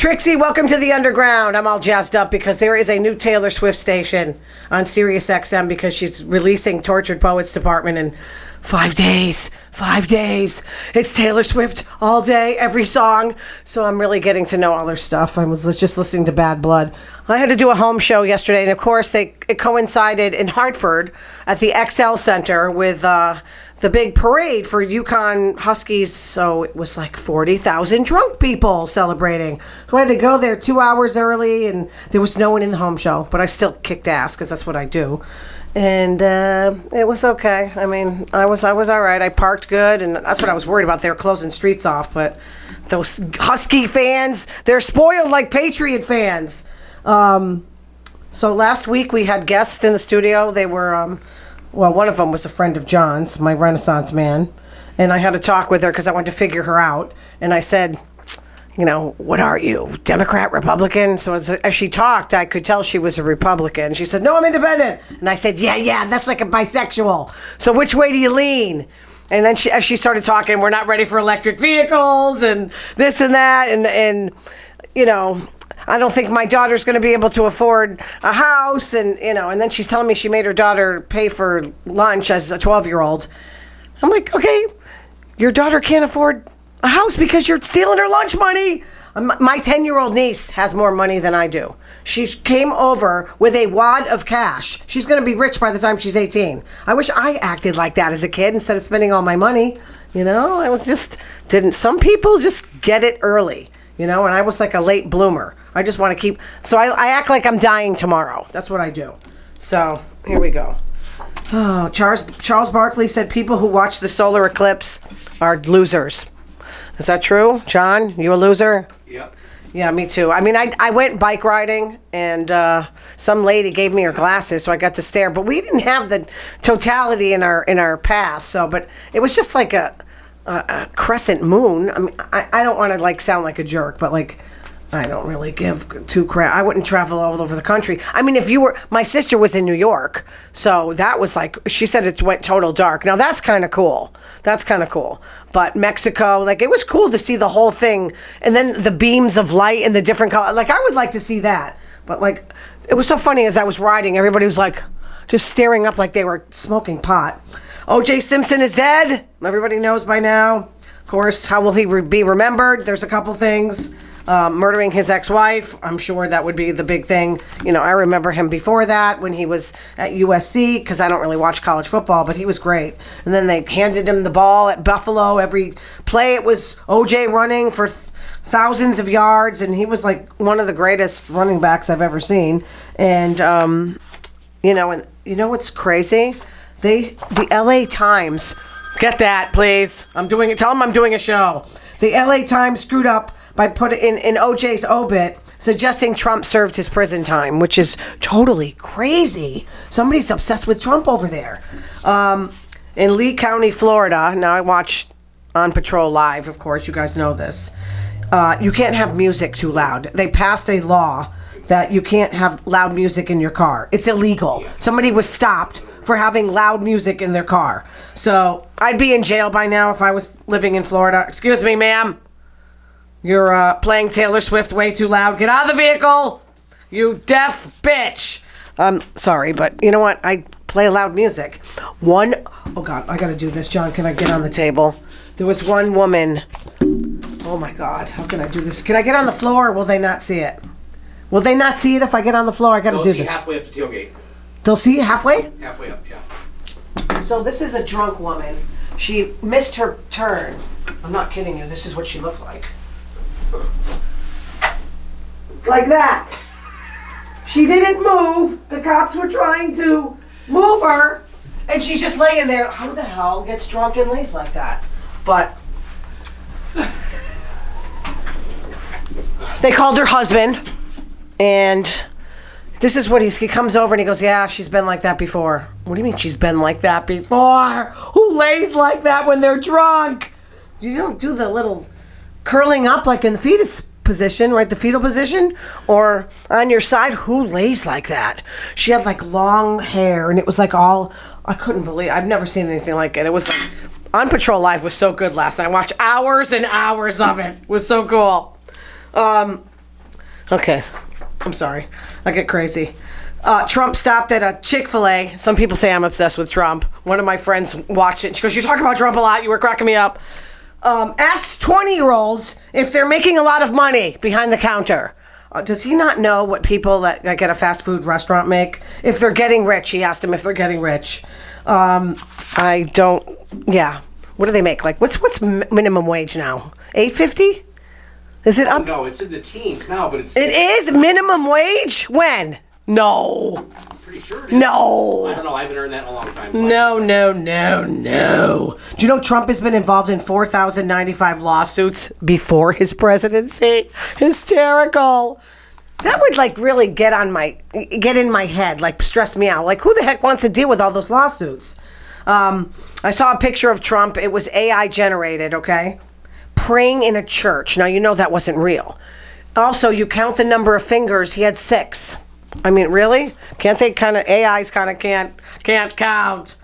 Trixie, welcome to the underground. I'm all jazzed up because there is a new Taylor Swift station on Sirius XM because she's releasing Tortured Poets Department in 5 days. 5 days. It's Taylor Swift all day, every song. So I'm really getting to know all her stuff. I was just listening to Bad Blood. I had to do a home show yesterday, and of course, it coincided in Hartford at the XL Center with the big parade for Yukon Huskies. So it was like 40,000 drunk people celebrating. So I had to go there 2 hours early, and there was no one in the home show, but I still kicked ass because that's what I do. And it was okay. I mean, I was all right. I parked good, and that's what I was worried about. They were closing streets off, but those Husky fans, they're spoiled like Patriot fans. So last week we had guests in the studio. They were, one of them was a friend of John's, my Renaissance man, and I had to talk with her because I wanted to figure her out. And I said, what are you, Democrat, Republican? So as she talked, I could tell she was a Republican. She said, no, I'm independent. And I said, yeah, that's like a bisexual. So which way do you lean? And then as she started talking, we're not ready for electric vehicles and this and that. And I don't think my daughter's going to be able to afford a house. And then she's telling me she made her daughter pay for lunch as a 12-year-old. I'm like, okay, your daughter can't afford a house because you're stealing her lunch money. My 10-year-old niece has more money than I do. She came over with a wad of cash. She's going to be rich by the time she's 18. I wish I acted like that as a kid instead of spending all my money. I was some people just get it early, and I was like a late bloomer. I just want to keep, so I act like I'm dying tomorrow. That's what I do. So here we go. Oh, Charles Barkley said people who watch the solar eclipse are losers. Is that true? John, you a loser? Yep. Yeah, me too. I mean, I went bike riding, and some lady gave me her glasses, so I got to stare. But we didn't have the totality in our path. But it was just like a crescent moon. I mean, I don't want to sound like a jerk, but I don't really give two crap. I wouldn't travel all over the country. I mean, my sister was in New York, so that was she said it went total dark. Now that's kind of cool. But Mexico, it was cool to see the whole thing, and then the beams of light and the different colors. I would like to see that. But it was so funny as I was riding, everybody was just staring up like they were smoking pot. O.J. Simpson is dead. Everybody knows by now. Of course, how will he be remembered? There's a couple things. Murdering his ex-wife, I'm sure that would be the big thing. I remember him before that when he was at USC, because I don't really watch college football, but he was great. And then they handed him the ball at Buffalo. Every play it was OJ running for thousands of yards, and he was one of the greatest running backs I've ever seen. And what's crazy? The LA Times, get that please. Tell them I'm doing a show. The LA Times screwed up by putting in OJ's obit suggesting Trump served his prison time, which is totally crazy. Somebody's obsessed with Trump over there. In Lee County, Florida, now I watch On Patrol Live, of course, you guys know this. You can't have music too loud. They passed a law that you can't have loud music in your car. It's illegal. Somebody was stopped for having loud music in their car. So I'd be in jail by now if I was living in Florida. Excuse me, ma'am. You're playing Taylor Swift way too loud. Get out of the vehicle, you deaf bitch. Sorry, but you know what? I play loud music. Oh God, I gotta do this. John, can I get on the table? There was one woman. Oh my God, how can I do this? Can I get on the floor or will they not see it? Will they not see it if I get on the floor? I gotta do this. They'll see halfway up the tailgate. They'll see it halfway? Halfway up, yeah. So this is a drunk woman. She missed her turn. I'm not kidding you. This is what she looked like. Like that. She didn't move. The cops were trying to move her, and she's just laying there. Who the hell gets drunk and lays like that? But they called her husband, and this is what he comes over and he goes, yeah, she's been like that before. What do you mean she's been like that before? Who lays like that when they're drunk? You don't do the little curling up like in the fetus position, right? The fetal position, or on your side. Who lays like that? She had long hair, and it was all, I couldn't believe, I've never seen anything like it. It was On Patrol Live was so good last night. I watched hours and hours of it. It was so cool. Okay. I'm sorry. I get crazy. Trump stopped at a Chick-fil-A. Some people say I'm obsessed with Trump. One of my friends watched it. She goes, "You talk about Trump a lot. You were cracking me up." Asked 20-year-olds if they're making a lot of money behind the counter. Does he not know what people that get a fast food restaurant make? If they're getting rich, he asked them if they're getting rich. I don't. Yeah. What do they make? Like, what's minimum wage now? $8.50? Is it up? No, it's in the teens now, but it's... It is minimum wage? When? No. I'm pretty sure it is. No. I don't know. I haven't earned that in a long time. So No. Do you know Trump has been involved in 4,095 lawsuits before his presidency? Hysterical. That would like really get in my head, like stress me out. Like, who the heck wants to deal with all those lawsuits? I saw a picture of Trump. It was AI generated, okay? Praying in a church. Now, you know that wasn't real. Also, you count the number of fingers. He had 6. I mean, really? Can't they kind of... AIs kind of can't count.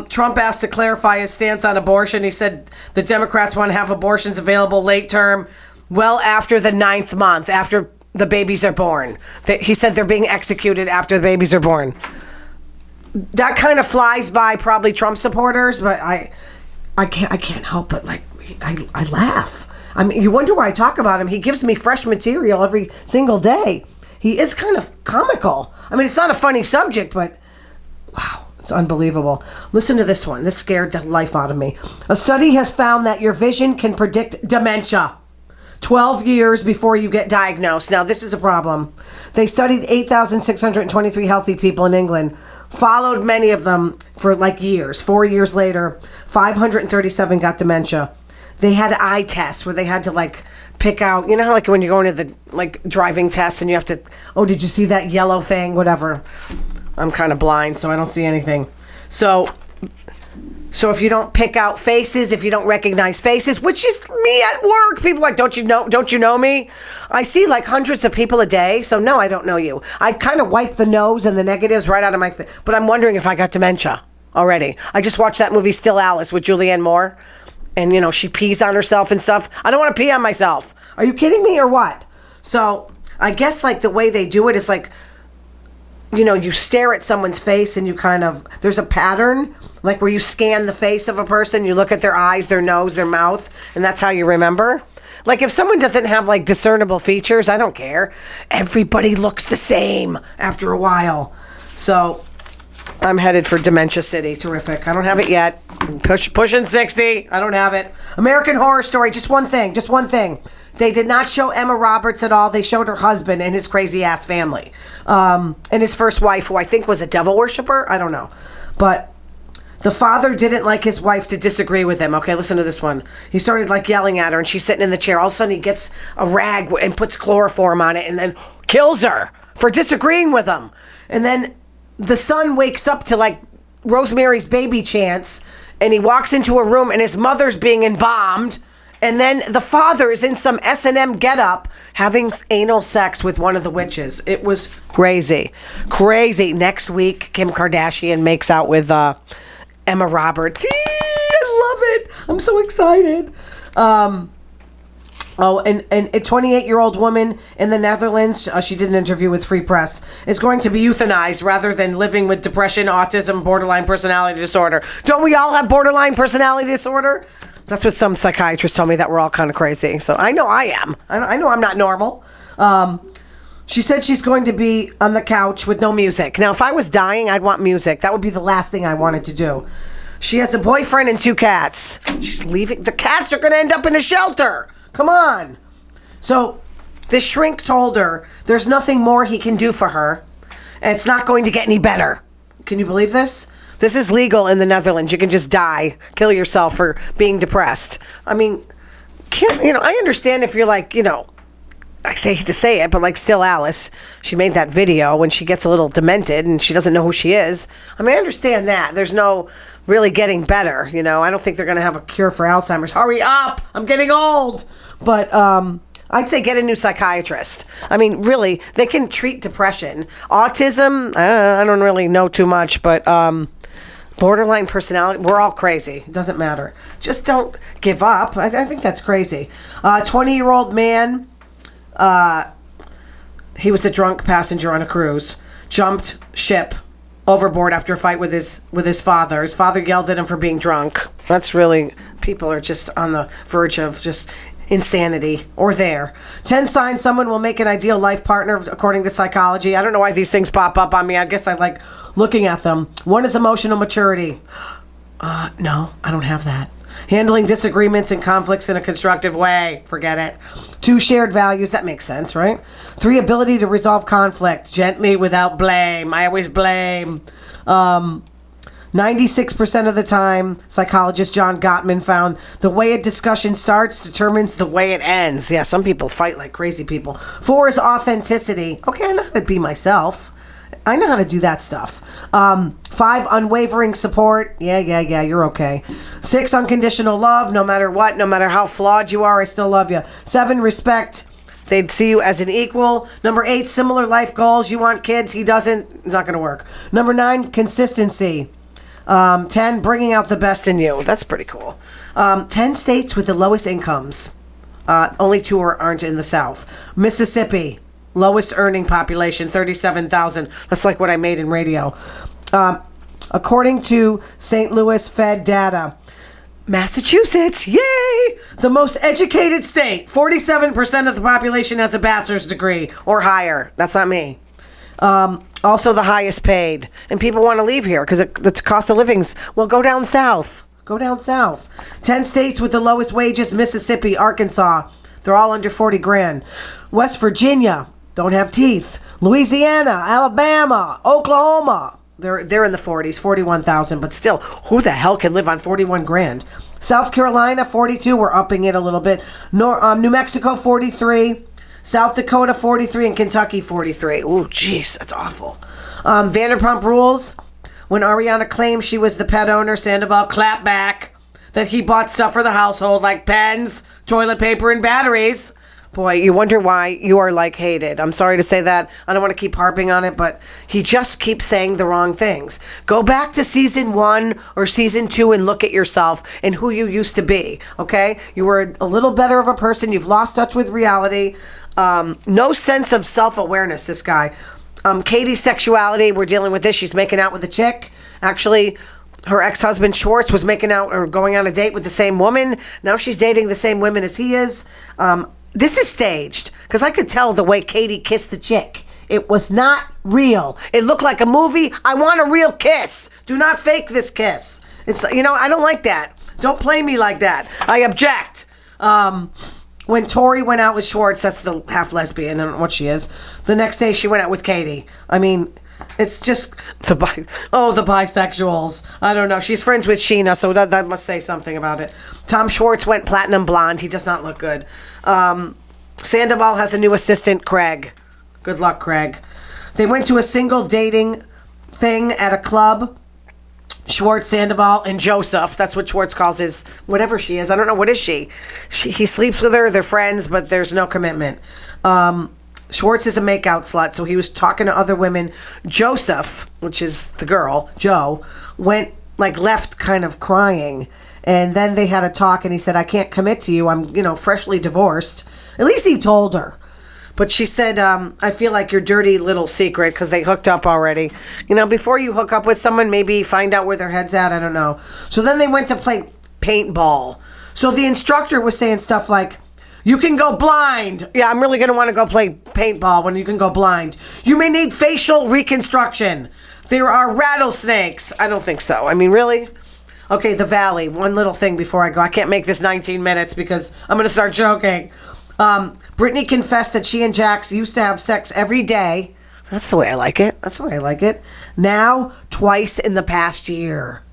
Trump asked to clarify his stance on abortion. He said the Democrats want to have abortions available late term, well after the 9th month, after the babies are born. He said they're being executed after the babies are born. That kind of flies by probably Trump supporters, but I can't help but like I laugh. I mean, you wonder why I talk about him. He gives me fresh material every single day. He is kind of comical. I mean, it's not a funny subject, but wow, it's unbelievable. Listen to this one. This scared the life out of me. A study has found that your vision can predict dementia 12 years before you get diagnosed. Now, this is a problem. They studied 8,623 healthy people in England, followed many of them for like years. 4 years later, 537 got dementia. They had eye tests where they had to like pick out, you know how like when you're going to the like driving test and you have to, oh, did you see that yellow thing? Whatever. I'm kind of blind, so I don't see anything. So if you don't pick out faces, if you don't recognize faces, which is me at work, people are like, don't you know me? I see like hundreds of people a day, so no, I don't know you. I kind of wipe the nose and the negatives right out of my face, but I'm wondering if I got dementia already. I just watched that movie Still Alice with Julianne Moore, and you know, she pees on herself and stuff. I don't want to pee on myself. Are you kidding me or what? So I guess like the way they do it is like, you know, you stare at someone's face and you kind of, there's a pattern, like where you scan the face of a person, you look at their eyes, their nose, their mouth, and that's how you remember. Like if someone doesn't have like discernible features, I don't care. Everybody looks the same after a while. So I'm headed for Dementia City. Terrific. I don't have it yet. Pushing 60. I don't have it. American Horror Story. Just one thing. They did not show Emma Roberts at all. They showed her husband and his crazy ass family. And his first wife, who I think was a devil worshiper. I don't know. But the father didn't like his wife to disagree with him. Okay, listen to this one. He started like yelling at her and she's sitting in the chair. All of a sudden he gets a rag and puts chloroform on it and then kills her for disagreeing with him. And then the son wakes up to like Rosemary's Baby chants and he walks into a room and his mother's being embalmed. And then the father is in some S&M getup having anal sex with one of the witches. It was crazy. Crazy. Next week, Kim Kardashian makes out with Emma Roberts. I love it. I'm so excited. And a 28-year-old woman in the Netherlands, she did an interview with Free Press, is going to be euthanized rather than living with depression, autism, borderline personality disorder. Don't we all have borderline personality disorder? That's what some psychiatrists told me, that we're all kind of crazy. So I know I am. I know I'm not normal. She said she's going to be on the couch with no music. Now, if I was dying, I'd want music. That would be the last thing I wanted to do. She has a boyfriend and 2 cats. She's leaving. The cats are going to end up in a shelter. Come on. So this shrink told her there's nothing more he can do for her. And it's not going to get any better. Can you believe this? This is legal in the Netherlands. You can just die, kill yourself for being depressed. I mean, I understand if you're like, I hate to say it, but like Still Alice, she made that video when she gets a little demented and she doesn't know who she is. I mean, I understand that. There's no really getting better, I don't think they're going to have a cure for Alzheimer's. Hurry up! I'm getting old! But I'd say get a new psychiatrist. I mean, really, they can treat depression. Autism, I don't really know too much, but borderline personality, we're all crazy. It doesn't matter. Just don't give up. I think that's crazy. 20-year-old man he was a drunk passenger on a cruise, jumped ship overboard after a fight with his father. His father yelled at him for being drunk. That's really, people are just on the verge of just insanity, or there. 10 signs someone will make an ideal life partner according to psychology. I don't know why these things pop up on me. I guess I like looking at them. 1 is emotional maturity. No, I don't have that. Handling disagreements and conflicts in a constructive way. Forget it. 2, shared values. That makes sense, right? 3, ability to resolve conflict gently without blame. I always blame. 96% of the time, psychologist John Gottman found the way a discussion starts determines the way it ends. Yeah, some people fight like crazy people. 4 is authenticity. Okay, I know how to be myself. I know how to do that stuff. 5, unwavering support. Yeah, you're okay. 6, unconditional love. No matter what, no matter how flawed you are, I still love you. 7, respect. They'd see you as an equal. Number 8, similar life goals. You want kids, he doesn't. It's not going to work. Number 9, consistency. 10, bringing out the best in you. That's pretty cool. 10 states with the lowest incomes. Only 2 aren't in the South. Mississippi. Lowest earning population, 37,000. That's like what I made in radio. According to St. Louis Fed data, Massachusetts, yay! The most educated state. 47% of the population has a bachelor's degree or higher. That's not me. Also the highest paid. And people want to leave here because the cost of living's, well, go down south. Go down south. 10 states with the lowest wages, Mississippi, Arkansas. They're all under 40 grand. West Virginia. Don't have teeth. Louisiana, Alabama, Oklahoma. They're in the 40s, 41,000, but still, who the hell can live on 41 grand? South Carolina, 42. We're upping it a little bit. New Mexico, 43. South Dakota, 43, and Kentucky, 43. Ooh, jeez, that's awful. Vanderpump Rules. When Ariana claimed she was the pet owner, Sandoval clapped back that he bought stuff for the household like pens, toilet paper, and batteries. Boy, you wonder why you are, like, hated. I'm sorry to say that. I don't want to keep harping on it, but he just keeps saying the wrong things. Go back to season 1 or season 2 and look at yourself and who you used to be, okay? You were a little better of a person. You've lost touch with reality. No sense of self-awareness, this guy. Katie's sexuality, we're dealing with this. She's making out with a chick. Actually, her ex-husband Schwartz was making out or going on a date with the same woman. Now she's dating the same women as he is. This is staged because I could tell the way Katie kissed the chick. It was not real. It looked like a movie. I want a real kiss. Do not fake this kiss. It's, I don't like that. Don't play me like that. I object. When Tori went out with Schwartz, that's the half lesbian, I don't know what she is. The next day she went out with Katie. I mean, it's just the bisexuals. I don't know. She's friends with Sheena, so that must say something about it. Tom Schwartz went platinum blonde. He does not look good. Sandoval has a new assistant, Craig. Good luck, Craig. They went to a single dating thing at a club. Schwartz, Sandoval, and Joseph. That's what Schwartz calls his, whatever she is. I don't know. What is she? He sleeps with her. They're friends, but there's no commitment. Schwartz is a makeout slut, so he was talking to other women. Joseph, which is the girl, Joe, left kind of crying. And then they had a talk, and he said, I can't commit to you. I'm, freshly divorced. At least he told her. But she said, I feel like your dirty little secret, because they hooked up already. Before you hook up with someone, maybe find out where their head's at. I don't know. So then they went to play paintball. So the instructor was saying stuff like, you can go blind. Yeah, I'm really going to want to go play paintball when you can go blind. You may need facial reconstruction. There are rattlesnakes. I don't think so. I mean, really? Okay, the Valley. One little thing before I go. I can't make this 19 minutes because I'm going to start joking. Brittany confessed that she and Jax used to have sex every day. That's the way I like it. Now, twice in the past year.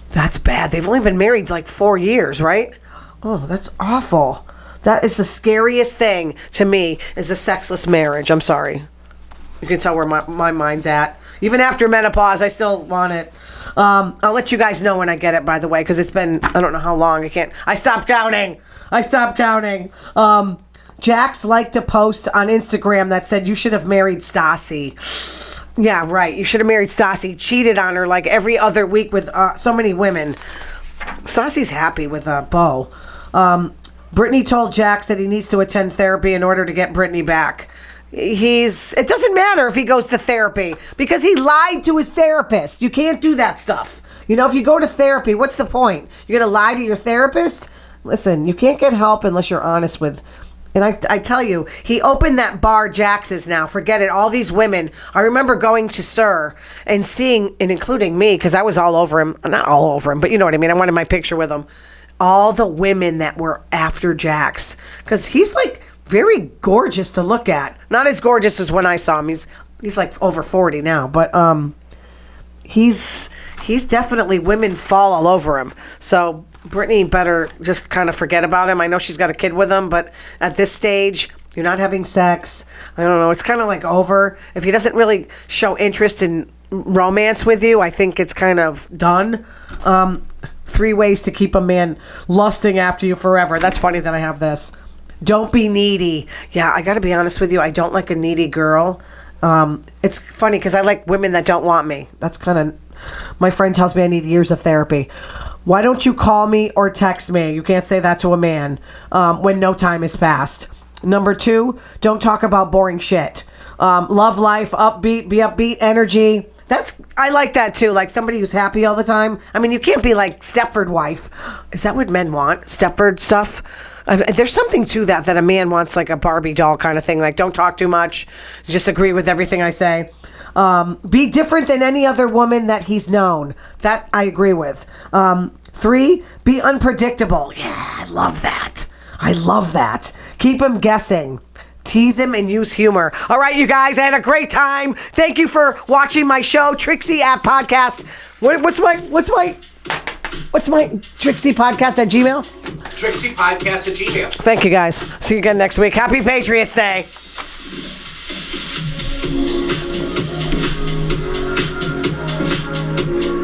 That's bad. They've only been married like 4 years, right? Oh, that's awful. That is the scariest thing to me is a sexless marriage. I'm sorry. You can tell where my mind's at. Even after menopause, I still want it. I'll let you guys know when I get it, by the way, because it's been, I don't know how long. I stopped counting. Jax liked a post on Instagram that said, you should have married Stassi. Yeah, right. You should have married Stassi. Cheated on her like every other week with so many women. Stassi's happy with Bo. Brittany told Jax that he needs to attend therapy in order to get Brittany back. it doesn't matter if he goes to therapy because he lied to his therapist. You can't do that stuff. You know, if you go to therapy, what's the point? You're going to lie to your therapist? Listen, you can't get help unless you're honest with. And I tell you, he opened that bar, Jax's now. Forget it. All these women. I remember going to Sir and seeing, and including me, because I was all over him. Not all over him, but you know what I mean. I wanted my picture with him. All the women that were after Jax. Because he's like very gorgeous to look at. Not as gorgeous as when I saw him. He's like over 40 now. But he's definitely, women fall all over him. So Brittany better just kind of forget about him. I know she's got a kid with him, but at this stage, you're not having sex. I don't know. It's kind of like over. If he doesn't really show interest in romance with you, I think it's kind of done. 3 ways to keep a man lusting after you forever. That's funny that I have this. Don't be needy. Yeah, I got to be honest with you. I don't like a needy girl. It's funny because I like women that don't want me. That's kind of, my friend tells me I need years of therapy. Why don't you call me or text me? You can't say that to a man when no time has passed. Number 2, don't talk about boring shit. Love life, be upbeat energy. I like that too. Like somebody who's happy all the time. I mean, you can't be like Stepford wife. Is that what men want? Stepford stuff? There's something to that a man wants, like a Barbie doll kind of thing. Like, don't talk too much. Just agree with everything I say. Be different than any other woman that he's known. That I agree with. 3, be unpredictable. Yeah, I love that. I love that. Keep him guessing. Tease him and use humor. All right, you guys, I had a great time. Thank you for watching my show, Trixie at Podcast. What's my Trixie Podcast at Gmail? Trixie Podcast at Gmail. Thank you, guys. See you again next week. Happy Patriots Day.